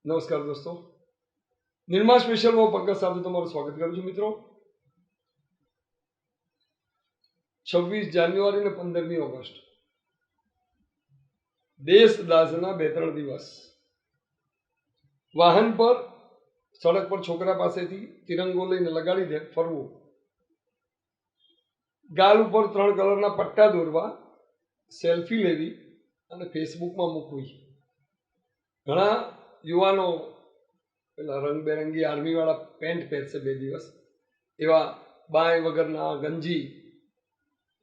નમસ્કાર દોસ્તો, નિર્મા સ્પેશિયલમાં પંકજ સાથે તમારું સ્વાગત કરું છું. મિત્રો, 26 જાન્યુઆરી અને 15મી ઓગસ્ટ દેશદાઝના 2-3 દિવસ વાહન પર સડક પર છોકરા પાસેથી તિરંગો લઈને લગાડી દે ફરવું, ગાલ ઉપર 3 કલરના પટ્ટા દોરવા, સેલ્ફી લેવી અને ફેસબુકમાં મૂકવી. ઘણા યુવાનો પેલા રંગબેરંગી આર્મીવાળા પેન્ટ પહેરશે 2 દિવસ, એવા બાય વગરના ગંજી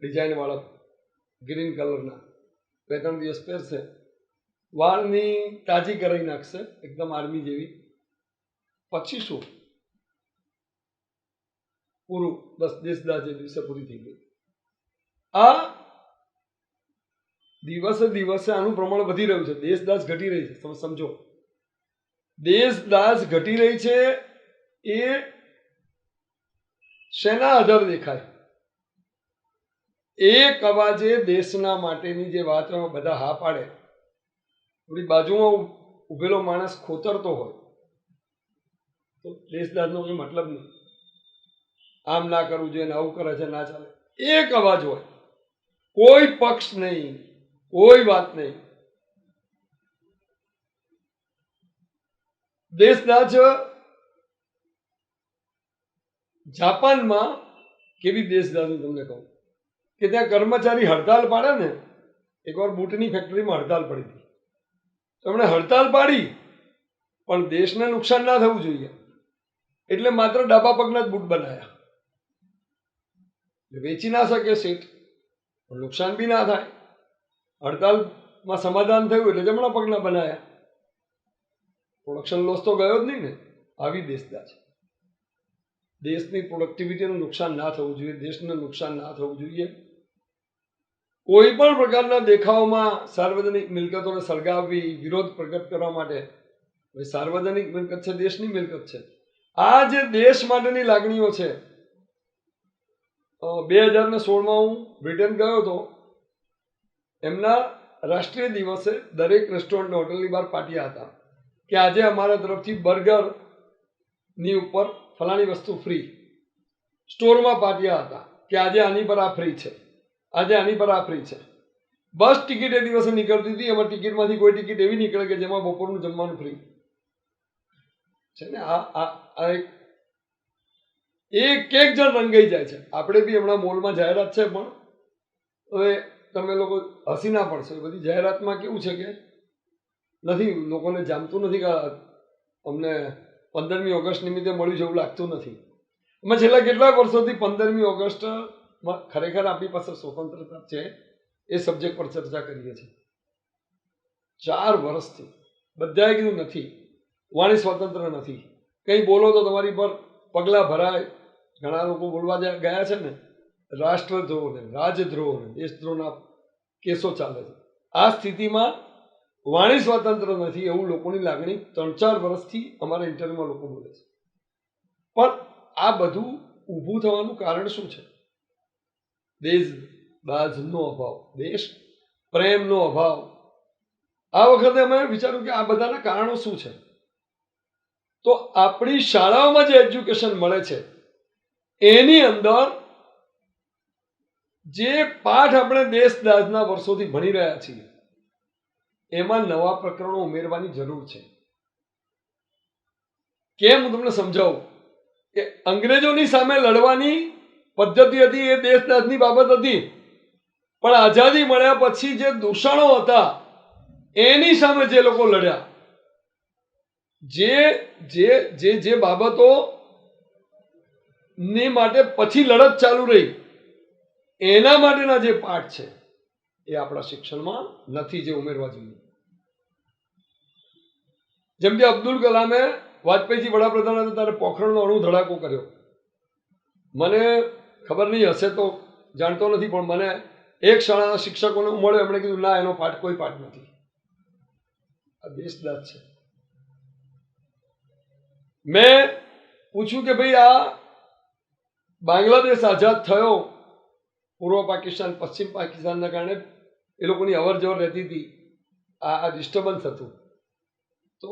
ડિઝાઇનવાળા ગ્રીન કલરના 2-3 દિવસ પહેરશે. વાળની તાજી કરાવી નાખશે એકદમ આર્મી જેવી. પછી શું? પૂરું, બસ દેશદાઝ એ દિવસે પૂરી થઈ ગઈ. આ દિવસે દિવસે આનું પ્રમાણ વધી રહ્યું છે. દેશદાઝ ઘટી રહી છે. તમે સમજો, દેશદાઝ ઘટી રહી છે. એ શેના આધારે દેખાય? એક અવાજે દેશના માટેની જે વાત બધા હા પાડે, આપણી બાજુમાં ઉભેલો માણસ ખોતરતો હોય તો દેશદાઝનો કોઈ મતલબ નહીં. આમ ના કરવું જોઈએ, આવું કરે છે, ના ચાલે. એક અવાજ હોય, કોઈ પક્ષ નહીં, કોઈ વાત નહીં. દેશદાઝ જાપાનમાં કેવી દેશદાઝ હું તમને કહું કે ત્યાં કર્મચારી હડતાલ પાડે ને, એકવાર બૂટની ફેક્ટરીમાં હડતાલ પડી હતી. એમણે હડતાલ પાડી, પણ દેશને નુકસાન ના થવું જોઈએ એટલે માત્ર ડાબા પગના જ બૂટ બનાવ્યા. વેચી ના શકે શેઠ, પણ નુકસાન બી ના થાય. હડતાલમાં સમાધાન થયું એટલે જમણા પગના બનાવ્યા. પ્રોડક્શન લોસ તો ગયો જ નહીં ને. આવી દેશદાઝ. દેશની પ્રોડક્ટિવિટીનું નુકસાન ના થવું જોઈએ, દેશને નુકસાન ના થવું જોઈએ. કોઈ પણ પ્રકારના દેખાવમાં સાર્વજનિક મિલકતોને સળગાવવી, વિરોધ પ્રગટ કરવા માટે. સાર્વજનિક મિલકત છે, દેશની મિલકત છે. આ જે દેશ માટેની લાગણીઓ છે. 2016માં હું બ્રિટન ગયો હતો. એમના રાષ્ટ્રીય દિવસે દરેક રેસ્ટોરન્ટ હોટલની બહાર પાટિયા હતા કે આજે અમારા તરફથી બર્ગરની ઉપર ફલાણી વસ્તુ ફ્રી. સ્ટોરમાં પાટિયા હતા કે આજે આની પર આ ફ્રી છે, આજે આની પર આ ફ્રી છે. બસ ટિકિટ એ દિવસે નીકળતી હતી, એમાં ટિકિટમાંથી કોઈ ટિકિટ એવી નીકળે કે જેમાં બપોરનું જમવાનું ફ્રી છે ને. આ એક જણ રંગાઈ જાય છે. આપણે બી હમણાં મોલમાં જાહેરાત છે, પણ હવે તમે લોકો હસી ના પડશો. એ બધી જાહેરાતમાં કેવું છે કે નથી, લોકોને જામતું નથી કે અમને 15મી ઓગસ્ટ નિમિત્તે મળ્યું છે એવું લાગતું નથી. અમે છેલ્લા કેટલાક વર્ષોથી 15મી ઓગસ્ટમાં ખરેખર આપણી પાસે સ્વતંત્રતા છે એ સબ્જેક્ટ પર ચર્ચા કરીએ છીએ. 4 વર્ષથી બધાએ કીધું નથી, વાણી સ્વતંત્ર નથી, કંઈ બોલો તો તમારી પર પગલાં ભરાય. ઘણા લોકો બોલવા ગયા છે ને, રાષ્ટ્રદ્રોહને, રાજદ્રોહને, દેશદ્રોહના કેસો ચાલે છે. આ સ્થિતિમાં વાણી સ્વતંત્ર નથી એવું લોકોની લાગણી 3-4 વર્ષથી અમારા ઇન્ટરવ્યુમાં લોકો બોલે છે. પણ આ બધું ઊભું થવાનું કારણ શું છે? દેશદાઝનો અભાવ, દેશ પ્રેમનો અભાવ. આ વખતે અમે વિચાર્યું કે આ બધાના કારણો શું છે. તો આપણી શાળાઓમાં જે એજ્યુકેશન મળે છે એની અંદર જે પાઠ આપણે દેશદાઝના વર્ષોથી ભણી રહ્યા છીએ એમાં નવા પ્રકરણો ઉમેરવાની જરૂર છે. કેમ, હું તમને સમજાવું કે અંગ્રેજોની સામે લડવાની પદ્ધતિ હતી એ દેશદાઝની બાબત હતી, પણ આઝાદી મળ્યા પછી જે દૂષણો હતા એની સામે જે લોકો લડ્યા, જે બાબતો ની માટે પછી લડત ચાલુ રહી, એના માટેના જે પાઠ છે એ આપણા શિક્ષણમાં નથી, જે ઉમેરવા જોઈએ. જેમ કે અબ્દુલ કલામે વાજપેયીજી વડાપ્રધાન હતા ત્યારે પોખરણનો અણુ ધડાકો કર્યો. મને ખબર નહીં, હશે તો જાણતો નથી, પણ મને એક શાળાના શિક્ષકોને મળ્યો, એમણે કીધું ના, એનો પાઠ કોઈ પાઠ નથી. આ દેશદાઝ છે. મેં પૂછ્યું કે ભાઈ, આ બાંગ્લાદેશ આઝાદ થયો, પૂર્વ પાકિસ્તાન પશ્ચિમ પાકિસ્તાનના કારણે એ લોકોની અવર જવર રહેતી હતી, આ ડિસ્ટર્બન્સ હતું, તો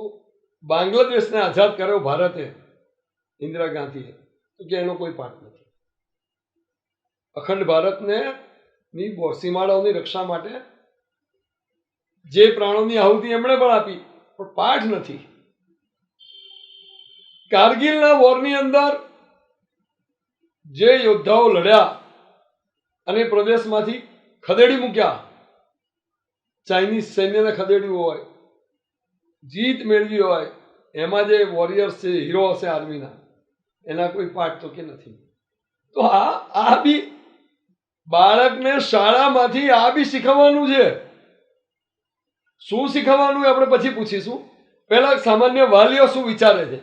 બાંગ્લાદેશને આઝાદ કર્યો ભારતે, ઇન્દિરા ગાંધીએ, તો કે એનો કોઈ પાઠ નથી. અખંડ ભારતને સીમાડાઓની રક્ષા માટે જે પ્રાણોની આહુતિ એમણે પણ આપી, પણ પાઠ નથી. કારગિલના વોરની અંદર જે યોદ્ધાઓ લડ્યા અને પ્રદેશમાંથી ખદેડી મૂક્યા, ચાઇનીઝ સૈન્યને ખદેડ્યું હોય, જીત મેળવી હોય, એમાં જે વોરિયર્સ છે, હીરો હશે આર્મીના, એના કોઈ પાઠ તો કે નથી. તો આ બી બાળકને શાળામાંથી આ બી શીખવવાનું છે. શું શીખવવાનું આપણે પછી પૂછીશું. પહેલા સામાન્ય વાલીઓ શું વિચારે છે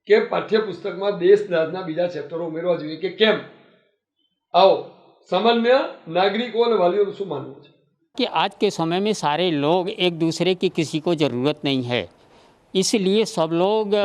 કે પાઠ્યપુસ્તકમાં દેશ દાદના બીજા ચેપ્ટરો ઉમેરવા જોઈએ કે કેમ? आओ सामान्य नागरिकों ने वालियों શું માનવું છે कि आज के समय में सारे लोग एक दूसरे की किसी को ज़रूरत नहीं है, इसलिए सब लोग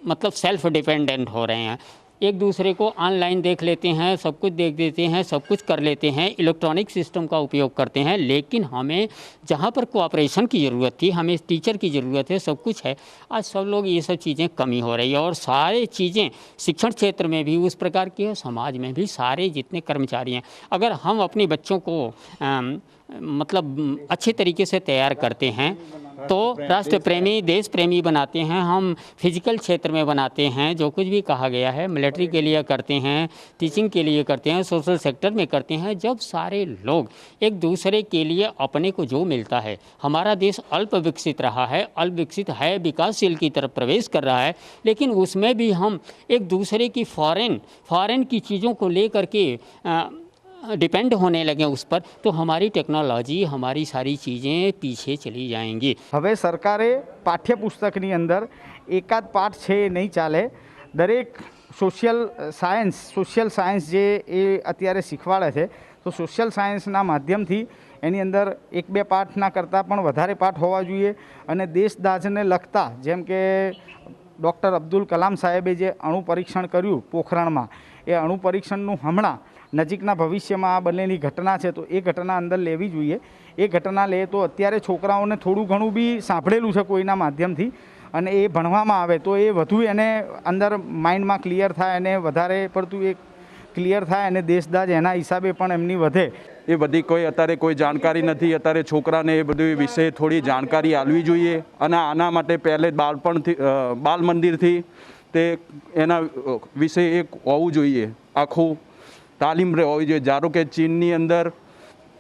मतलब सेल्फ डिपेंडेंट हो रहे हैं. एक दूसरे को ऑनलाइन देख लेते हैं, सब कुछ देख देते हैं, सब कुछ कर लेते हैं, इलेक्ट्रॉनिक सिस्टम का उपयोग करते हैं. लेकिन हमें जहाँ पर कोऑपरेशन की ज़रूरत थी, हमें टीचर की ज़रूरत है, सब कुछ है. आज सब लोग ये सब चीज़ें कमी हो रही है और सारे चीज़ें शिक्षण क्षेत्र में भी उस प्रकार की है, समाज में भी सारे जितने कर्मचारी हैं, अगर हम अपने बच्चों को मतलब अच्छे तरीके से तैयार करते हैं तो राष्ट्र प्रेमी, देश प्रेमी बनाते हैं. हम फिजिकल क्षेत्र में बनाते हैं, जो कुछ भी कहा गया है मिलिट्री के लिए करते हैं, टीचिंग के लिए करते हैं, सोशल सेक्टर में करते हैं. जब सारे लोग एक दूसरे के लिए अपने को जो मिलता है, हमारा देश अल्प विकसित रहा है, अल्प विकसित है, विकासशील की तरफ प्रवेश कर रहा है, लेकिन उसमें भी हम एक दूसरे की फॉरेन की चीज़ों को लेकर के डिपेंड होने लगे उस पर, तो हमारी टेक्नोलॉजी, हमारी सारी चीज़ें पीछे चली जाएंगी. હવે સરકારે પાઠ્યપુસ્તકની અંદર એકાદ પાઠ છે એ નહીં ચાલે. દરેક સોશિયલ સાયન્સ જે એ અત્યારે શીખવાડે છે, તો સોશિયલ સાયન્સના માધ્યમથી એની અંદર એક બે પાઠના કરતાં પણ વધારે પાઠ હોવા જોઈએ. અને દેશદાઝને લગતા, જેમ કે ડૉક્ટર અબ્દુલ કલામ સાહેબે જે અણુ પરીક્ષણ કર્યું પોખરણમાં, એ અણુ પરીક્ષણનું હમણાં નજીકના ભવિષ્યમાં આ બનેલી ઘટના છે, તો એ ઘટના અંદર લેવી જોઈએ. એ ઘટના લે તો અત્યારે છોકરાઓને થોડું ઘણું બી સાંભળેલું છે કોઈના માધ્યમથી, અને એ ભણવામાં આવે તો એ વધુ એને અંદર માઇન્ડમાં ક્લિયર થાય, અને વધારે પડતું એ ક્લિયર થાય, અને દેશદાઝ એના હિસાબે પણ એમની વધે. એ બધી કોઈ અત્યારે કોઈ જાણકારી નથી. અત્યારે છોકરાને એ બધું વિશે થોડી જાણકારી આપવી જોઈએ, અને આના માટે પહેલે બાળપણથી બાલ મંદિરથી તે એના વિશે એક હોવું જોઈએ, આખું તાલીમ હોવી જોઈએ. ધારો કે ચીનની અંદર,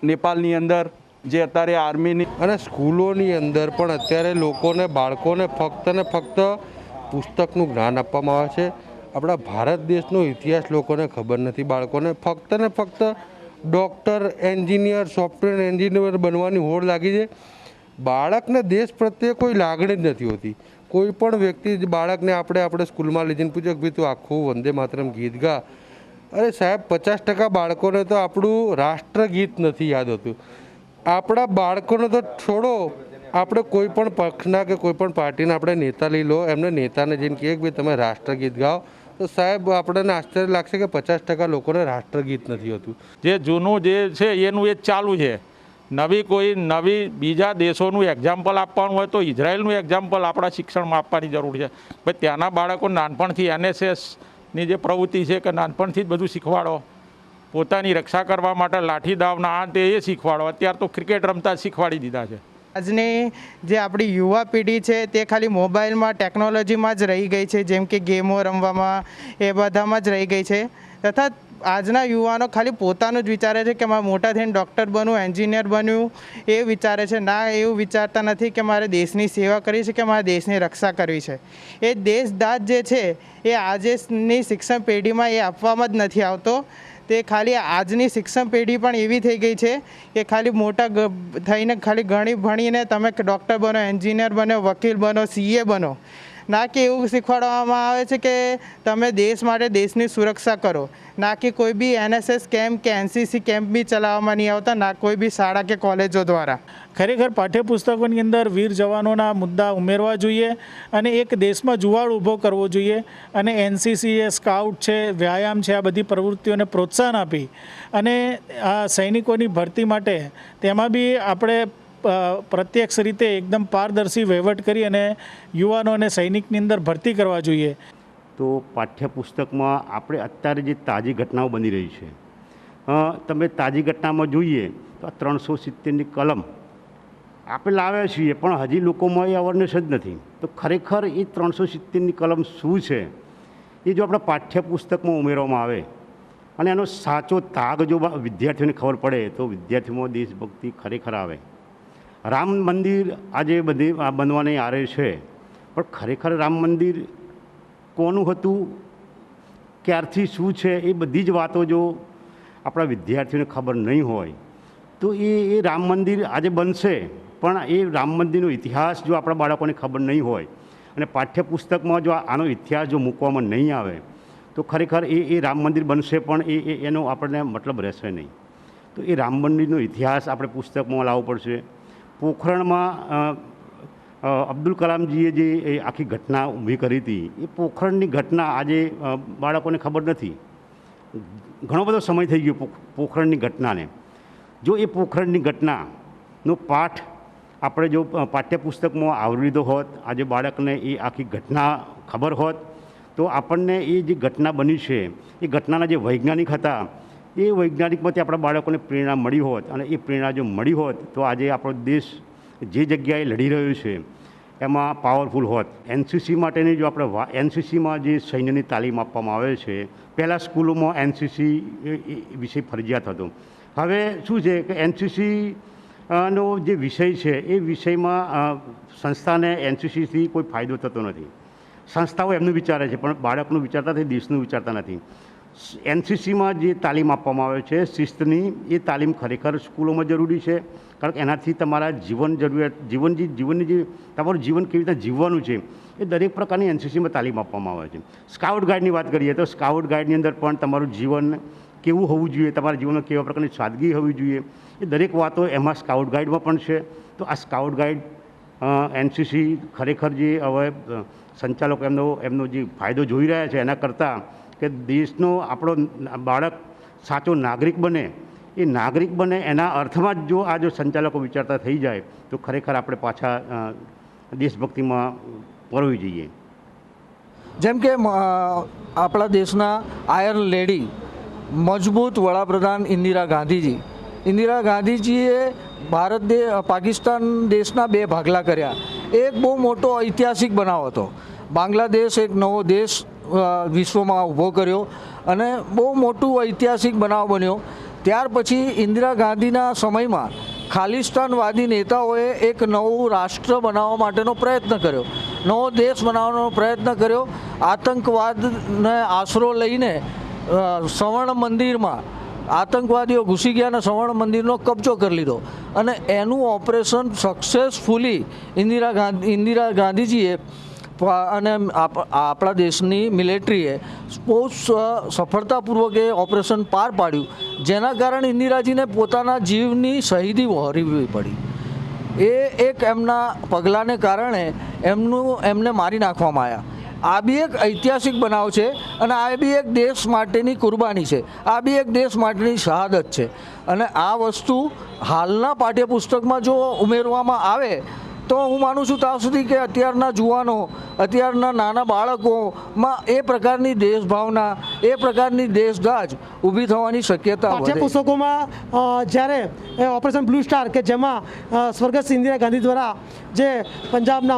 નેપાળની અંદર જે અત્યારે આર્મીની અને સ્કૂલોની અંદર પણ અત્યારે લોકોને, બાળકોને ફક્ત ને ફક્ત પુસ્તકનું જ્ઞાન આપવામાં આવે છે. આપણા ભારત દેશનો ઇતિહાસ લોકોને ખબર નથી. બાળકોને ફક્ત ને ફક્ત ડૉક્ટર, એન્જિનિયર, સોફ્ટવેર એન્જિનિયર બનવાની હોડ લાગી છે. બાળકને દેશ પ્રત્યે કોઈ લાગણી જ નથી હોતી. કોઈ પણ વ્યક્તિ બાળકને આપણે સ્કૂલમાં લઈ જઈને પૂછે કે ભાઈ તું આખું વંદે માતરમ ગીત ગા. અરે સાહેબ, 50% બાળકોને તો આપણું રાષ્ટ્રગીત નથી યાદ હોતું. આપણા બાળકોને તો છોડો, આપણે કોઈ પણ પક્ષના કે કોઈ પણ પાર્ટીના આપણે નેતા લઈ લો, એમને નેતાને જઈને કહે કે ભાઈ તમે રાષ્ટ્રગીત ગાઓ, તો સાહેબ આપણને આશ્ચર્ય લાગશે કે 50% લોકોને રાષ્ટ્રગીત નથી હોતું. જે જૂનું જે છે એનું એ જ ચાલુ છે. નવી બીજા દેશોનું એક્ઝામ્પલ આપવાનું હોય તો ઇઝરાયલનું એક્ઝામ્પલ આપણા શિક્ષણમાં આપવાની જરૂર છે. ભાઈ ત્યાંના બાળકો નાનપણથી NSSની જે પ્રવૃત્તિ છે કે નાનપણથી જ બધું શીખવાડો, પોતાની રક્ષા કરવા માટે લાઠી દાવના આ તે એ શીખવાડો. અત્યારે તો ક્રિકેટ રમતા શીખવાડી દીધા છે. આજની જે આપણી યુવા પેઢી છે તે ખાલી મોબાઈલમાં, ટેકનોલોજીમાં જ રહી ગઈ છે, જેમ કે ગેમો રમવામાં, એ બધામાં જ રહી ગઈ છે. તથા આજના યુવાનો ખાલી પોતાનું જ વિચારે છે કે મારે મોટા થઈને ડૉક્ટર બનવું, એન્જિનિયર બનવું, એ વિચારે છે. ના, એવું વિચારતા નથી કે મારે દેશની સેવા કરવી છે, કે મારે દેશની રક્ષા કરવી છે. એ દેશદાઝ જે છે એ આજની શિક્ષણ પેઢીમાં એ આપવામાં જ નથી આવતો. તે ખાલી આજની શિક્ષણ પેઢી પણ એવી થઈ ગઈ છે કે ખાલી મોટા થઈને ખાલી ઘણી ભણીને તમે ડૉક્ટર બનો, એન્જિનિયર બનો, વકીલ બનો, CA બનો. ના કે એવું શીખવાડવામાં આવે છે કે તમે દેશ માટે દેશની સુરક્ષા કરો. ના કે કોઈ બી NSS કેમ્પ કે NCC કેમ્પ બી ચલાવવામાં નહીં આવતા, ના કોઈ બી શાળા કે કોલેજો દ્વારા. ખરેખર પાઠ્યપુસ્તકોની અંદર વીર જવાનોના મુદ્દા ઉમેરવા જોઈએ અને એક દેશમાં જુવાળ ઊભો કરવો જોઈએ. અને NCC છે, સ્કાઉટ છે, વ્યાયામ છે, આ બધી પ્રવૃત્તિઓને પ્રોત્સાહન આપી અને આ સૈનિકોની ભરતી માટે તેમાં બી આપણે પ્રત્યક્ષ રીતે એકદમ પારદર્શી વહીવટ કરી અને યુવાનો અને સૈનિકની અંદર ભરતી કરવા જોઈએ. તો પાઠ્યપુસ્તકમાં આપણે અત્યારે જે તાજી ઘટનાઓ બની રહી છે, તમે તાજી ઘટનામાં જોઈએ તો આ 370ની કલમ આપણે લાવ્યા છીએ, પણ હજી લોકોમાં એ અવેરનેસ જ નથી. તો ખરેખર એ 370ની કલમ શું છે એ જો આપણા પાઠ્યપુસ્તકમાં ઉમેરવામાં આવે અને એનો સાચો તાગ જો વિદ્યાર્થીઓને ખબર પડે તો વિદ્યાર્થીઓમાં દેશભક્તિ ખરેખર આવે. રામ મંદિર આજે બધી બનવાની આરે છે, પણ ખરેખર રામ મંદિર કોનું હતું, ક્યારથી શું છે, એ બધી જ વાતો જો આપણા વિદ્યાર્થીઓને ખબર નહીં હોય તો એ રામ મંદિર આજે બનશે, પણ એ રામ મંદિરનો ઇતિહાસ જો આપણા બાળકોને ખબર નહીં હોય અને પાઠ્યપુસ્તકમાં જો આનો ઇતિહાસ જો મૂકવામાં નહીં આવે તો ખરેખર એ રામ મંદિર બનશે પણ એનો આપણને મતલબ રહેશે નહીં. તો એ રામ મંદિરનો ઇતિહાસ આપણે પુસ્તકમાં લાવવો પડશે. પોખરણમાં અબ્દુલ કલામજીએ જે એ આખી ઘટના ઊભી કરી હતી, એ પોખરણની ઘટના આજે બાળકોને ખબર નથી. ઘણો બધો સમય થઈ ગયો પોખરણની ઘટનાને. જો એ પોખરણની ઘટનાનો પાઠ આપણે જો પાઠ્યપુસ્તકમાં આવરી લીધો હોત, આજે બાળકને એ આખી ઘટના ખબર હોત તો આપણને એ જે ઘટના બની છે એ ઘટનાના જે વૈજ્ઞાનિક હતા એ વૈજ્ઞાનિકમાંથી આપણા બાળકોને પ્રેરણા મળી હોત, અને એ પ્રેરણા જો મળી હોત તો આજે આપણો દેશ જે જગ્યાએ લડી રહ્યો છે એમાં પાવરફુલ હોત. એનસીસી માટેની જો આપણે એનસીસીમાં જે સૈન્યની તાલીમ આપવામાં આવે છે, પહેલાં સ્કૂલોમાં એનસીસી વિષય ફરજિયાત હતો. હવે શું છે કે એનસીસી નો જે વિષય છે એ વિષયમાં સંસ્થાને એનસીસીથી કોઈ ફાયદો થતો નથી. સંસ્થાઓ એમનું વિચારે છે પણ બાળકનું વિચારતા નથી, દેશનું વિચારતા નથી. એનસીસીમાં જે તાલીમ આપવામાં આવે છે શિસ્તની, એ તાલીમ ખરેખર સ્કૂલોમાં જરૂરી છે, કારણ કે એનાથી તમારા જીવન જરૂરિયાત જીવનની જે તમારું જીવન કેવી રીતે જીવવાનું છે એ દરેક પ્રકારની એનસીસીમાં તાલીમ આપવામાં આવે છે. સ્કાઉટ ગાઈડની વાત કરીએ તો સ્કાઉટ ગાઈડની અંદર પણ તમારું જીવન કેવું હોવું જોઈએ, તમારા જીવનમાં કેવા પ્રકારની સાદગી હોવી જોઈએ, એ દરેક વાતો એમાં સ્કાઉટ ગાઈડમાં પણ છે. તો આ સ્કાઉટ ગાઈડ એનસીસી ખરેખર જે હવે સંચાલકો એમનો જે ફાયદો જોઈ રહ્યા છે એના કરતાં કે દેશનો આપણો બાળક સાચો નાગરિક બને, એ નાગરિક બને એના અર્થમાં જ જો આ જો સંચાલકો વિચારતા થઈ જાય તો ખરેખર આપણે પાછા દેશભક્તિમાં પરવી જઈએ. જેમ કે આપણા દેશના આયર્ન લેડી મજબૂત વડાપ્રધાન ઇન્દિરા ગાંધીજીએ પાકિસ્તાન દેશના 2 ભાગલા કર્યા. એક બહુ મોટો ઐતિહાસિક બનાવ હતો. બાંગ્લાદેશ એક નવો દેશ વિશ્વમાં ઊભો કર્યો અને બહુ મોટું ઐતિહાસિક બનાવ બન્યો. ત્યાર પછી ઇન્દિરા ગાંધીના સમયમાં ખાલિસ્તાનવાદી નેતાઓએ એક નવું રાષ્ટ્ર બનાવવા માટેનો પ્રયત્ન કર્યો, નવો દેશ બનાવવાનો પ્રયત્ન કર્યો. આતંકવાદને આશરો લઈને સવર્ણ મંદિરમાં આતંકવાદીઓ ઘૂસી ગયા અને સવર્ણ મંદિરનો કબજો કરી લીધો અને એનું ઓપરેશન સક્સેસફુલી ઇન્દિરા ગાંધીજીએ અને આપણા દેશની મિલિટરીએ બહુ સફળતાપૂર્વક એ ઓપરેશન પાર પાડ્યું, જેના કારણે ઇન્દિરાજીને પોતાના જીવની શહીદી વહોરવી પડી. એ એક એમના પગલાંને કારણે એમને મારી નાખવામાં આવ્યા. આ બી એક ઐતિહાસિક બનાવ છે અને આ બી એક દેશ માટેની કુરબાની છે, આ બી એક દેશ માટેની શહાદત છે. અને આ વસ્તુ હાલના પાઠ્યપુસ્તકમાં જો ઉમેરવામાં આવે તો હું માનું છું ત્યાં સુધી કે અત્યારના જુવાનો, અત્યારના નાના બાળકોમાં એ પ્રકારની દેશભાવના, એ પ્રકારની દેશદાજ ઊભી થવાની શક્યતા વધે. પાઠ્યપુસ્તકોમાં જ્યારે ઓપરેશન બ્લુ સ્ટાર કે જેમાં સ્વર્ગસ્થ ઇન્દિરા ગાંધી દ્વારા જે પંજાબના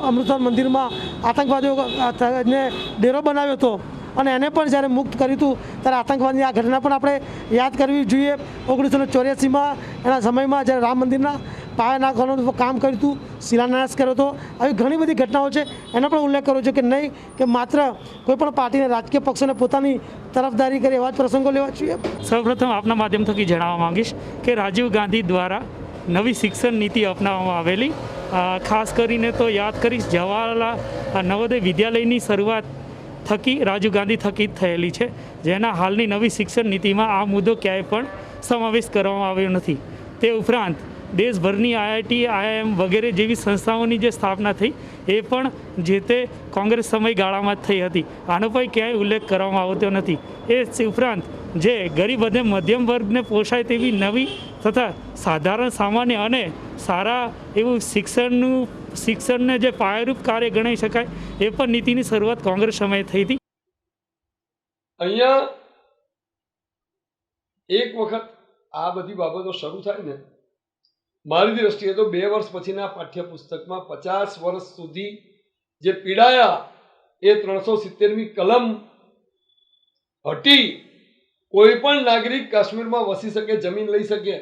અમૃતસર મંદિરમાં આતંકવાદીઓને ડેરો બનાવ્યો હતો અને એને પણ જ્યારે મુક્ત કર્યું હતું ત્યારે આતંકવાદની આ ઘટના પણ આપણે યાદ કરવી જોઈએ. 1984માં એના સમયમાં જ્યારે રામ મંદિરના પાયા નાખવાનું કામ કર્યું હતું, શિલાન્યાસ કર્યો હતો. આવી ઘણી બધી ઘટનાઓ છે, એનો પણ ઉલ્લેખ કરવો જોઈએ કે નહીં કે માત્ર કોઈપણ પાર્ટીને, રાજકીય પક્ષોને પોતાની તરફદારી કરે એવા જ પ્રસંગો લેવા જોઈએ. સૌપ્રથમ આપના માધ્યમ થકી જણાવવા માંગીશ કે રાજીવ ગાંધી દ્વારા નવી શિક્ષણ નીતિ અપનાવવામાં આવેલી, ખાસ કરીને તો યાદ કરીશ જવાહરલાલ નવોદય વિદ્યાલયની શરૂઆત થકી રાજીવ ગાંધી થકી થયેલી છે, જેના હાલની નવી શિક્ષણ નીતિમાં આ મુદ્દો ક્યાંય પણ સમાવેશ કરવામાં આવ્યો નથી. તે ઉપરાંત દેશભરની આઈઆઈટી, આઈઆઈએમ વગેરે જેવી સંસ્થાઓની જે સ્થાપના થઈ એ પણ જે તે કોંગ્રેસ સમયગાળામાં જ થઈ હતી. આનો પણ ક્યાંય ઉલ્લેખ કરવામાં આવતો નથી. એ ઉપરાંત જે ગરીબ અને મધ્યમ વર્ગને પોષાય તેવી નવી તથા સાધારણ સામાન્ય અને સારા એવું શિક્ષણને જે પાયારૂપ કાર્ય ગણાઈ શકાય એ પણ નીતિની શરૂઆત કોંગ્રેસ સમયે થઈ હતી. અહીંયા એક વખત આ બધી બાબતો શરૂ થાય ને, મારી દ્રષ્ટિએ તો 2 વર્ષ પછીના પાઠ્યપુસ્તકમાં 50 વર્ષ સુધી જે પીડાયા એ 370મી કલમ હટી કોઈ પણ નાગરિક કાશ્મીરમાં વસી શકે, જમીન લઈ શકે,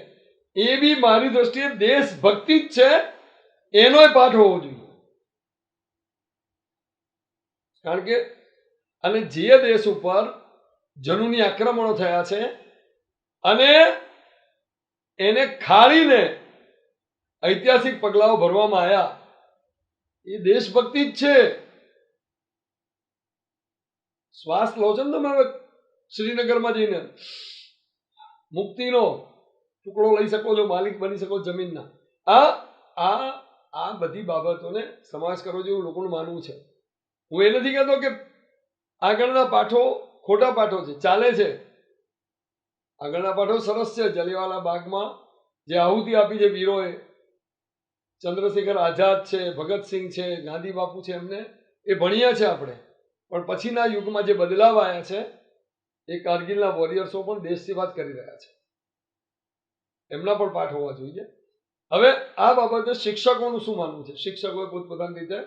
એ બી મારી દ્રષ્ટિએ દેશભક્તિ જ છે, એનોય પાઠ હોવો જોઈએ. કારણ કે અને જે દેશ ઉપર જનૂની આક્રમણો થયા છે અને એને ખાળીને ઐતિહાસિક પગલાઓ ભરવામાં આવ્યા, એ દેશભક્તિ જ છે. શ્વાસ લો છો ને તમે હવે શ્રીનગરમાં જઈને મુક્તિનો ટુકડો લઈ શકો છો, માલિક બની શકો જમીનના. આ બધી બાબતોને સમાજ કરો જેવું લોકોનું માનવું છે. હું એ નથી કહેતો કે આગળના પાઠો ખોટા પાઠો છે, ચાલે છે. આગળના પાઠો સરસ છે. જલિયાવાલા બાગમાં જે આહુતિ આપી છે વીરોએ, ચંદ્રશેખર આઝાદ છે, ભગતસિંહ છે, ગાંધી બાપુ છે, એમને એ ભણ્યા છે આપણે. પણ પછીના યુગમાં જે બદલાવ આવ્યા છે એ કારગિલના વોરિયર્સો પણ દેશ સેવા જ કરી રહ્યા છે, એમના પણ પાઠ હોવા જોઈએ. હવે આ બાબતે શિક્ષકોનું શું માનવું છે? શિક્ષકોએ પોતપોતાની રીતે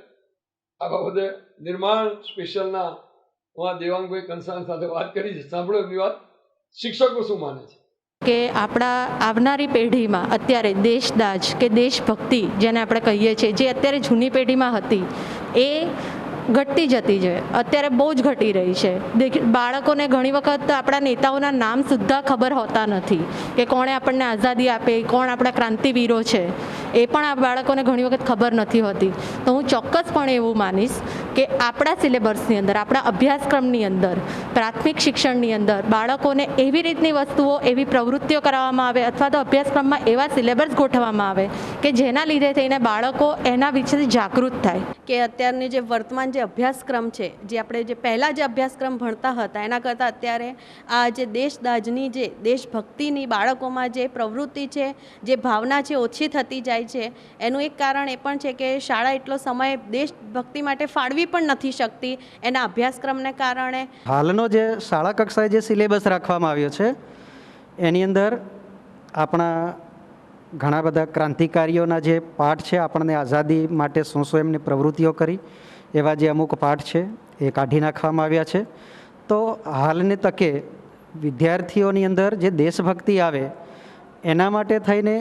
આ બાબતે નિર્માણ સ્પેશિયલના દેવાંગભાઈ કંસાણ સાથે વાત કરી છે, સાંભળો એમની વાત. શિક્ષકો શું માને છે કે આપણા આવનારી પેઢીમાં અત્યારે દેશદાજ કે દેશભક્તિ જેને આપણે કહીએ છીએ, જે અત્યારે જૂની પેઢીમાં હતી એ ઘટતી જતી છે, અત્યારે બહુ જ ઘટી રહી છે. બાળકોને ઘણી વખત આપણા નેતાઓના નામ સુદ્ધા ખબર હોતા નથી કે કોણે આપણને આઝાદી આપી, કોણ આપણા ક્રાંતિવીરો છે, એ પણ આ બાળકોને ઘણી વખત ખબર નથી હોતી. તો હું ચોક્કસપણે એવું માનીશ કે આપણા સિલેબસની અંદર, આપણા અભ્યાસક્રમની અંદર, પ્રાથમિક શિક્ષણની અંદર બાળકોને એવી રીતની વસ્તુઓ, એવી પ્રવૃત્તિઓ કરાવવામાં આવે અથવા તો અભ્યાસક્રમમાં એવા સિલેબસ ગોઠવવામાં આવે કે જેના લીધે થઈને બાળકો એના વિશે જાગૃત થાય. કે અત્યારની જે વર્તમાન જે અભ્યાસક્રમ છે, જે આપણે જે પહેલાં જે અભ્યાસક્રમ ભણતા હતા એના કરતાં અત્યારે આ જે દેશદાજની, જે દેશભક્તિની બાળકોમાં જે પ્રવૃત્તિ છે, જે ભાવના છે, ઓછી થતી જાય છે. એનું એક કારણ એ પણ છે કે શાળા એટલો સમય દેશભક્તિ માટે ફાળવી પણ નથી શકતી એના અભ્યાસક્રમને કારણે. હાલનો જે શાળા કક્ષાએ જે સિલેબસ રાખવામાં આવ્યો છે એની અંદર આપણા ઘણા બધા ક્રાંતિકારીઓના જે પાઠ છે, આપણને આઝાદી માટે શું શું એમની પ્રવૃત્તિઓ કરી એવા જે અમુક પાઠ છે એ કાઢી નાખવામાં આવ્યા છે. તો હાલની તકે વિદ્યાર્થીઓની અંદર જે દેશભક્તિ આવે એના માટે થઈને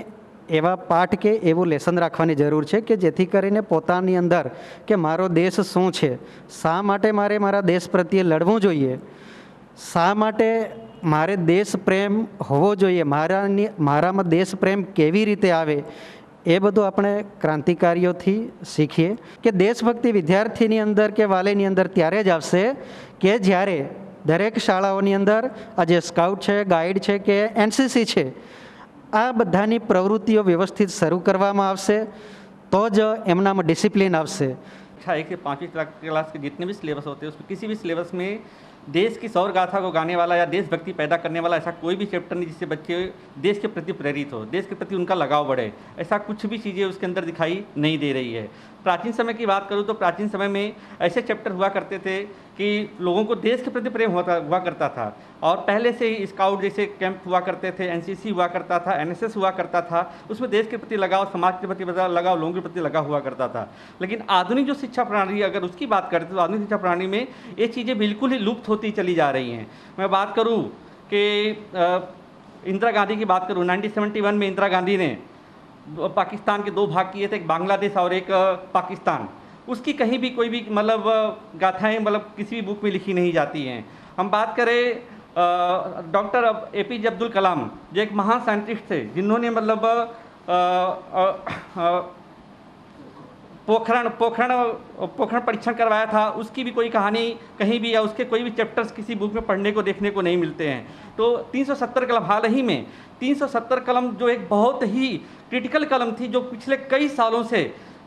એવા પાઠ કે એવું લેસન રાખવાની જરૂર છે કે જેથી કરીને પોતાની અંદર કે મારો દેશ શું છે, શા માટે મારે મારા દેશ પ્રત્યે લડવું જોઈએ, શા માટે મારે દેશ પ્રેમ હોવો જોઈએ, મારામાં દેશ પ્રેમ કેવી રીતે આવે, એ બધું આપણે ક્રાંતિકારીઓથી શીખીએ. કે દેશભક્તિ વિદ્યાર્થીની અંદર કે વાલીની અંદર ત્યારે જ આવશે કે જ્યારે દરેક શાળાઓની અંદર આ જે સ્કાઉટ છે, ગાઈડ છે કે એનસીસી છે, આ બધાની પ્રવૃત્તિઓ व्यवस्थित શરૂ કરવામાં આવશે તો જ એમનામાં ડિસિપ્લિન આવશે. अच्छा है कि 5वीं क्लास के जितने भी सिलेबस होते हैं उसमें किसी भी सिलेबस में देश की सौर गाथा को गाने वाला या देशभक्ति पैदा करने वाला ऐसा कोई भी चैप्टर नहीं जिससे बच्चे देश के प्रति प्रेरित हो, देश के प्रति उनका लगाव बढ़े. ऐसा कुछ भी चीज़ें उसके अंदर दिखाई नहीं दे रही है. प्राचीन समय की बात करूँ तो प्राचीन समय में ऐसे चैप्टर हुआ करते थे कि लोगों को देश के प्रति प्रेम हुआ करता था. और पहले से ही स्काउट जैसे कैंप हुआ करते थे, एनसीसी हुआ करता था, एनएसएस हुआ करता था. उसमें देश के प्रति लगाव, समाज के प्रति लगाव, लोगों के प्रति लगाव हुआ करता था. लेकिन आधुनिक जो शिक्षा प्रणाली अगर उसकी बात करते तो आधुनिक शिक्षा प्रणाली में ये चीज़ें बिल्कुल ही लुप्त होती चली जा रही हैं. मैं बात करूँ कि इंदिरा गांधी की बात करूँ, 1971 में इंदिरा गांधी ने पाकिस्तान के 2 भाग किए थे, एक बांग्लादेश और एक पाकिस्तान. उसकी कहीं भी कोई भी मतलब गाथाएं मतलब किसी भी बुक में लिखी नहीं जाती हैं. हम बात करें डॉक्टर APJ अब्दुल कलाम, जो एक महान साइंटिस्ट थे जिन्होंने मतलब पोखरण परीक्षण करवाया था, उसकी भी कोई कहानी कहीं भी या उसके कोई भी चैप्टर्स किसी बुक में पढ़ने को देखने को नहीं मिलते हैं. तो 370 कलम, हाल ही में 370 कलम जो एक बहुत ही क्रिटिकल कलम थी, जो पिछले कई सालों से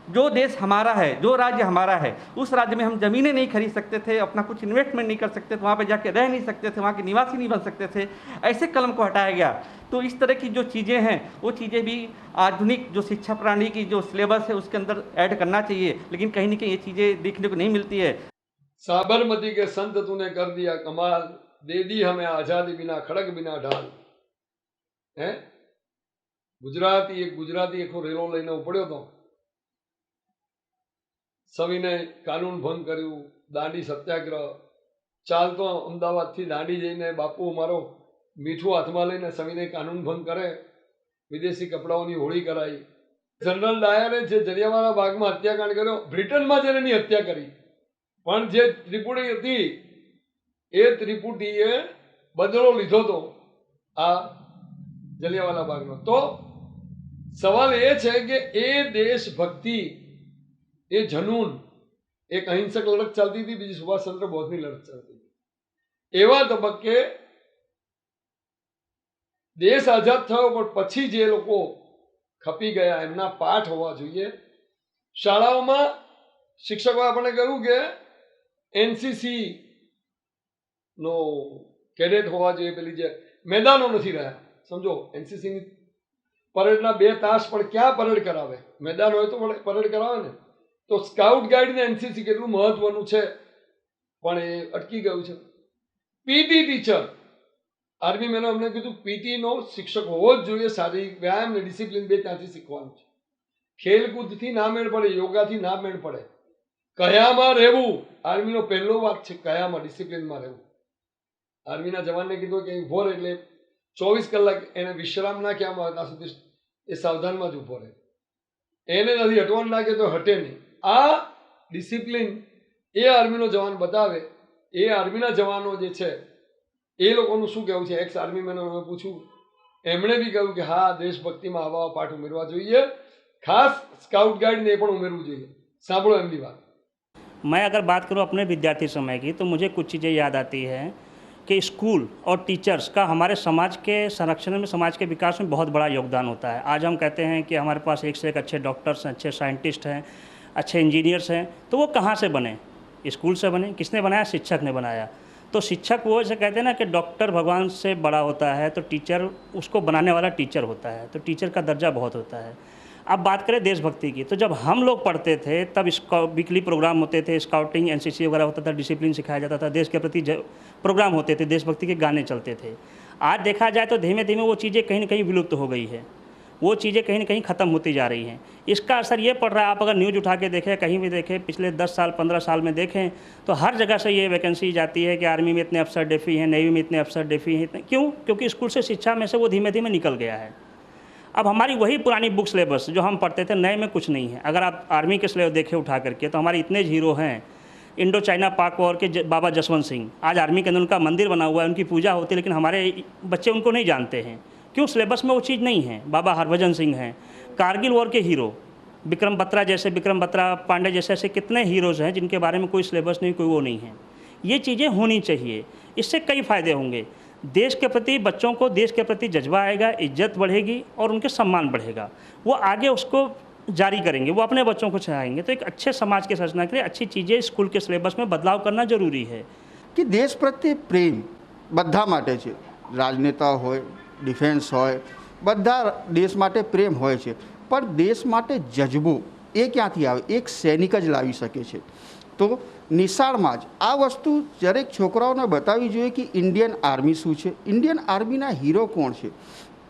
जो देश हमारा है, जो राज्य हमारा है, उस राज्य में हम ज़मीनें नहीं खरीद सकते थे, अपना कुछ इन्वेस्टमेंट नहीं कर सकते थे, वहाँ पे जाके रह नहीं सकते थे, वहाँ के निवासी नहीं बन सकते थे. ऐसे कलम को हटाया गया तो इस तरह की जो चीज़ें हैं वो चीज़ें भी आधुनिक जो शिक्षा प्रणाली की जो सिलेबस है उसके अंदर ऐड करना चाहिए, लेकिन कहीं ना कहीं ये चीज़ें देखने को नहीं मिलती है। साबरमती के संत तूने कर दिया कमाल, दे दी हमें आज़ादी बिना खड़ग बिना ढाल। હે ગુજરાતી આખો રેલો લઈને ઉપડ્યો હતો, સવિનય કાનૂન ભંગ કર્યું, દાંડી સત્યાગ્રહ ચાલતો અમદાવાદથી દાંડી જઈને બાપુ મારો મીઠું હાથમાં લઈને સવિનય કાનૂન ભંગ કરે, વિદેશી કપડાઓની હોળી કરાઈ। જનરલ ડાયરે જે જલિયાવાલા બાગમાં હત્યાકાંડ કર્યો, બ્રિટનમાં જઈને એની હત્યા કરી, પણ જે ત્રિપુટી હતી એ ત્રિપુટીએ બદલો લીધો હતો આ જલિયાવાલા બાગનો। તો સવાલ એ છે કે એ દેશભક્તિ, એ જનૂન, એક અહિંસક લડત ચાલતી હતી, બીજી સુભાષચંદ્ર બોઝની લડત ચાલતી હતી। એવા તબક્કે દેશ આઝાદ થયો, પણ પછી જે લોકો ખપી ગયા એમના પાઠ હોવા જોઈએ। શાળાઓમાં શિક્ષકોએ આપણને કહ્યું કે એનસીસી નો કેડેટ હોવા જોઈએ, પેલી જે મેદાનો નથી રહ્યા, સમજો એનસીસીની પરેડના 2 તાસ પણ ક્યાં પરેડ કરાવે, મેદાન હોય તો પરેડ કરાવે ને। તો સ્કાઉટ ગાઈડ ને એનસીસી કેટલું મહત્વનું છે, પણ એ અટકી ગયું છે। પીટી ટીચર, આર્મી મેનો અમને કીધું પીટીનો શિક્ષક હોવો જ જોઈએ, શારીરિક વ્યાયામ ને ડિસિપ્લિન 2 ત્યાંથી શીખવાનું છે। ખેલકૂદથી ના મેળ પડે, યોગાથી ના મેળ પડે, કયામાં રહેવું આર્મીનો પહેલો વાત છે, કયામાં ડિસિપ્લિનમાં રહેવું। આર્મીના જવાનને કીધું કે ઉભો રહે એટલે 24 કલાક એને વિશ્રામ ના કહેવામાં આવે ત્યાં સુધી એ સાવધાનમાં જ ઊભો રહે, એને નથી હટવાનું લાગે તો હટે નહીં। આ ડિસિપ્લિન એ આર્મીનો જવાન બતાવે। એ આર્મીના જવાનો જે છે એ લોકોનું શું કહેવું છે, એક્સ આર્મી મેને અમે પૂછ્યું, એમણે બી કહ્યું કે હા દેશભક્તિમાં આવા પાઠ ઉમેરવા જોઈએ, ખાસ સ્કાઉટ ગાઈડને એ પણ ઉમેરવું જોઈએ। સાંભળો એમની વાત। मैं अगर बात करूं अपने विद्यार्थी समय की तो मुझे कुछ चीज़ें याद आती हैं कि स्कूल और टीचर्स का हमारे समाज के संरक्षण में, समाज के विकास में बहुत बड़ा योगदान होता है। आज हम कहते हैं कि हमारे पास एक से एक अच्छे डॉक्टर्स हैं, अच्छे साइंटिस्ट हैं, अच्छे इंजीनियर्स हैं, तो वो कहाँ से बने? स्कूल से बने। किसने बनाया? शिक्षक ने बनाया। तो शिक्षक वो जैसे कहते हैं ना कि डॉक्टर भगवान से बड़ा होता है, तो टीचर उसको बनाने वाला टीचर होता है, तो टीचर का दर्जा बहुत होता है। अब बात करें देशभक्ति की, तो जब हम लोग पढ़ते थे तब वीकली प्रोग्राम होते थे, स्काउटिंग एनसीसी वगैरह होता था, डिसिप्लिन सिखाया जाता था, देश के प्रति प्रोग्राम होते थे, देशभक्ति के गाने चलते थे। आज देखा जाए तो धीमे धीमे वो चीज़ें कहीं ना कहीं विलुप्त हो गई है, वो चीज़ें कहीं ना कहीं ख़त्म होती जा रही हैं। इसका असर ये पड़ रहा है, आप अगर न्यूज़ उठा के देखें, कहीं भी देखें, पिछले 10 साल 15 साल में देखें तो हर जगह से ये वैकेंसी जाती है कि आर्मी में इतने अफसर डेफी हैं, नेवी में इतने अफसर डेफी हैं। क्यों? क्योंकि स्कूल से शिक्षा में से वो धीमे धीमे निकल गया है। अब हमारी वही पुरानी बुक सिलेबस जो हम पढ़ते थे, नए में कुछ नहीं है। अगर आप आर्मी के सिलेबस देखें उठा करके तो हमारे इतने हीरो हैं, इंडो चाइना पाक वॉर के बाबा जसवंत सिंह, आज आर्मी के अंदर उनका मंदिर बना हुआ है, उनकी पूजा होती है, लेकिन हमारे बच्चे उनको नहीं जानते हैं। क्यों? सिलेबस में वो चीज़ नहीं है। बाबा हरभजन सिंह हैं, कारगिल वॉर के हीरो, विक्रम बत्रा जैसे, विक्रम बत्रा पांडे जैसे ऐसे कितने हीरोज़ हैं जिनके बारे में कोई सिलेबस नहीं, कोई वो नहीं है। ये चीज़ें होनी चाहिए, इससे कई फ़ायदे होंगे। देश के प्रति बच्चों को देश के प्रति जज्बा आएगा, इज्जत बढ़ेगी और उनके सम्मान बढ़ेगा, वो आगे उसको जारी करेंगे, वो अपने बच्चों को सिखाएंगे। तो एक अच्छे समाज की रचना के लिए अच्छी चीज़ें स्कूल के सिलेबस में बदलाव करना जरूरी है। कि देश प्रत्ये प्रेम बधा माटे छे, राजनेता होय, डिफेन्स होय, बधा देश माटे प्रेम होय छे, पर देश माटे जज्बो ए क्यांथी आवे? एक सैनिक ज लावी शके छे। तो निशाळमां ज आ वस्तु दरेक छोकराओने बतावी जोईए कि इंडियन आर्मी शुं छे, इंडियन आर्मीना हीरो कोण छे।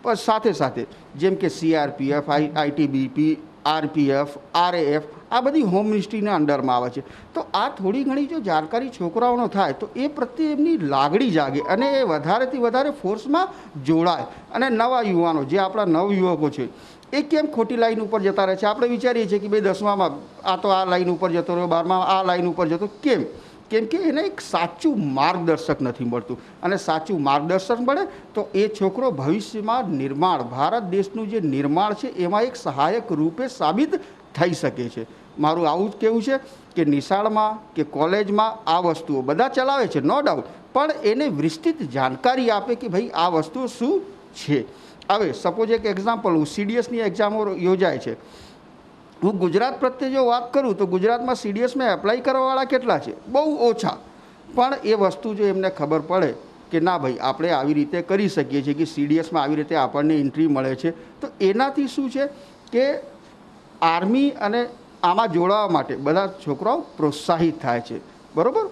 पर साथे साथे जेम के सीआरपीएफ, आईटीबीपी, आरपीएफ, आरएएफ आ बधी होम मिनिस्ट्रीना अंडरमां आवे छे। तो आ थोड़ी घणी जो जानकारी छोकराओने थाय तो ए प्रत्ये एमनी लागणी जागे अने ए वधारेथी वधारे फोर्समां जोड़ाय अने नवा युवानो जे आपणा नवयुवको छे એ કેમ ખોટી લાઈન ઉપર જતા રહે છે? આપણે વિચારીએ છીએ કે ભાઈ 10મામાં આ તો આ લાઈન ઉપર જતો રહ્યો, 12મામાં આ લાઈન ઉપર જતો, કેમ? કેમ કે એને એક સાચું માર્ગદર્શક નથી મળતું, અને સાચું માર્ગદર્શક મળે તો એ છોકરો ભવિષ્યમાં નિર્માણ, ભારત દેશનું જે નિર્માણ છે એમાં એક સહાયક રૂપે સાબિત થઈ શકે છે। મારું આવું જ કહેવું છે કે નિશાળમાં કે કોલેજમાં આ વસ્તુઓ બધા ચલાવે છે, નો ડાઉટ, પણ એને વિસ્તૃત जानकारी આપે કે ભાઈ આ વસ્તુઓ શું છે। હવે સપોઝ એક એક્ઝામ્પલ, હું સીડીએસની એક્ઝામો યોજાય છે, હું ગુજરાત પ્રત્યે જો વાત કરું તો ગુજરાતમાં સીડીએસમાં એપ્લાય કરવાવાળા કેટલા છે? બહુ ઓછા। પણ એ વસ્તુ જો એમને ખબર પડે કે ના ભાઈ આપણે આવી રીતે કરી શકીએ છીએ કે CDSમાં આવી રીતે આપણને એન્ટ્રી મળે છે, તો એનાથી શું છે કે આર્મી અને આમાં જોડાવા માટે બધા છોકરાઓ પ્રોત્સાહિત થાય છે. બરાબર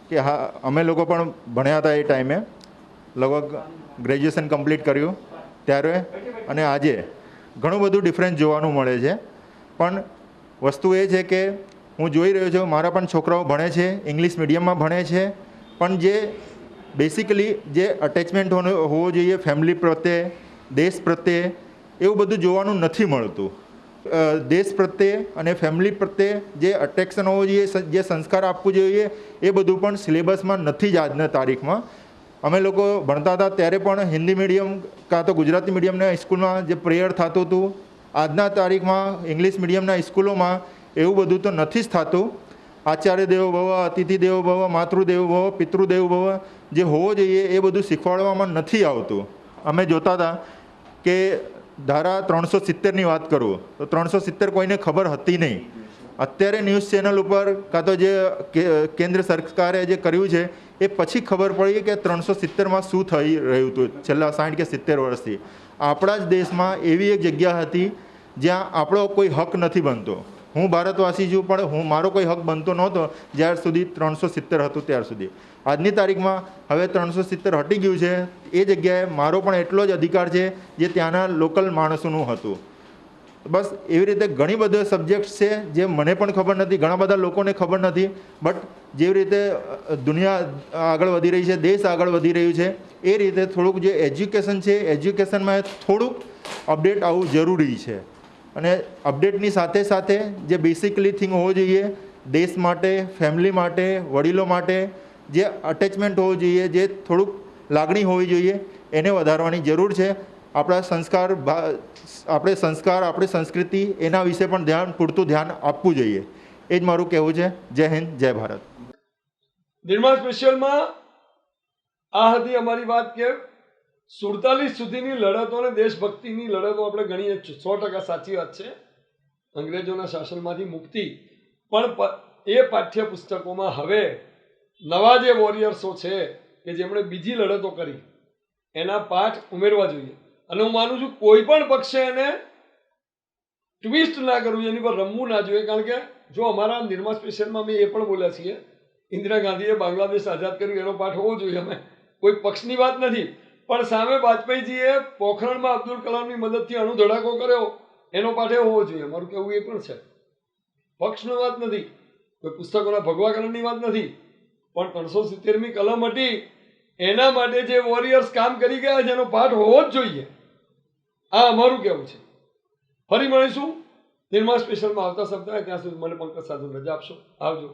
કે હા, અમે લોકો પણ ભણ્યા હતા એ ટાઈમે, લગભગ ગ્રેજ્યુએશન કમ્પ્લીટ કર્યું ત્યારે, અને આજે ઘણું બધું ડિફરન્સ જોવાનું મળે છે. પણ વસ્તુ એ છે કે હું જોઈ રહ્યો છું, મારા પણ છોકરાઓ ભણે છે, ઇંગ્લિશ મીડિયમમાં ભણે છે, પણ જે બેસિકલી જે અટેચમેન્ટ હોવો જોઈએ ફેમિલી પ્રત્યે, દેશ પ્રત્યે, એવું બધું જોવાનું નથી મળતું. દેશ પ્રત્યે અને ફેમિલી પ્રત્યે જે અટ્રેક્શન હોવું જોઈએ, જે સંસ્કાર આપવું જોઈએ, એ બધું પણ સિલેબસમાં નથી જ આજના તારીખમાં. અમે લોકો ભણતા હતા ત્યારે પણ હિન્દી મીડિયમ કાં તો ગુજરાતી મીડિયમના સ્કૂલમાં જે પ્રેયર થતું હતું, આજના તારીખમાં ઇંગ્લિશ મીડિયમના સ્કૂલોમાં એવું બધું તો નથી જ થતું. આચાર્ય દેવો ભવ, અતિથિ દેવો ભવ, માતૃદેવો ભવ, પિતૃદેવો ભવ જે હોવો જોઈએ એ બધું શીખવાડવામાં નથી આવતું. અમે જોતા હતા કે ધારા 370ની વાત કરું તો 370 કોઈને ખબર હતી નહીં. અત્યારે ન્યૂઝ ચેનલ ઉપર કાં તો જે કેન્દ્ર સરકારે જે કર્યું છે એ પછી ખબર પડી કે 370માં શું થઈ રહ્યું હતું છેલ્લા 60 કે 70 વર્ષથી. આપણા જ દેશમાં એવી એક જગ્યા હતી જ્યાં આપણો કોઈ હક નથી બનતો. હું ભારતવાસી છું, પણ મારો કોઈ હક બનતો નહોતો જ્યાર સુધી 370 હતું ત્યાર સુધી. આજની તારીખમાં હવે 370 હટી ગયું છે, એ જગ્યાએ મારો પણ એટલો જ અધિકાર છે જે ત્યાંના લોકલ માણસોનું હતું. બસ એવી રીતે ઘણી બધા સબ્જેક્ટ્સ છે જે મને પણ ખબર નથી, ઘણા બધા લોકોને ખબર નથી. બટ જેવી રીતે દુનિયા આગળ વધી રહી છે, દેશ આગળ વધી રહ્યું છે, એ રીતે થોડુંક જે એજ્યુકેશન છે, એજ્યુકેશનમાં થોડુંક અપડેટ આવવું જરૂરી છે. અને અપડેટની સાથે સાથે જે બેસિકલી થિંગ હોવો જોઈએ, દેશ માટે, ફેમિલી માટે, વડીલો માટે જે અટેચમેન્ટ હોવું જોઈએ, જે થોડુંક લાગણી હોવી જોઈએ, એને વધારવાની જરૂર છે. આપણા સંસ્કાર, આપણી સંસ્કૃતિ, એના વિશે પણ પૂરતું ધ્યાન આપવું જોઈએ. એ જ મારું કહેવું છે. જય હિન્દ, જય ભારત. નિર્માણ સ્પેશિયલમાં આ હતી અમારી વાત કે 47 સુધીની લડતો અને દેશભક્તિની લડતો આપણે ગણીએ 100% સાચી વાત છે. અંગ્રેજોના શાસનમાંથી મુક્તિ, પણ એ પાઠ્યપુસ્તકોમાં હવે નવા જે વોરિયર્સો છે કે જેમણે બીજી લડતો કરી એના પાઠ ઉમેરવા જોઈએ. અને હું માનું છું કોઈ પણ પક્ષે એને ટ્વિસ્ટ ના કરવું જોઈએ, એની પર રમવું ના જોઈએ. કારણ કે જો અમારા નિર્મા સ્પેશિયલમાં અમે એ પણ બોલ્યા છીએ, ઇન્દિરા ગાંધીએ બાંગ્લાદેશ આઝાદ કર્યું એનો પાઠ હોવો જોઈએ. અમે કોઈ પક્ષની વાત નથી, પણ સામે વાજપેયીજીએ પોખરણમાં અબ્દુલ કલામની મદદથી અણુ ધડાકો કર્યો એનો પાઠ હોવો જોઈએ. મારું કહેવું એ પણ છે. પક્ષની વાત નથી, કોઈ પુસ્તકોના ભગવાકરણની વાત નથી, પણ 370મી કલમ હતી એના માટે જે વોરિયર્સ કામ કરી ગયા છે એનો પાઠ હોવો જ જોઈએ. આ અમારું કહેવું છે. ફરી મળીશું નિર્મા સ્પેશિયલમાં આવતા સપ્તાહે. ત્યાં સુધી મને પંકજ સાધુ રજા આપશો. આવજો.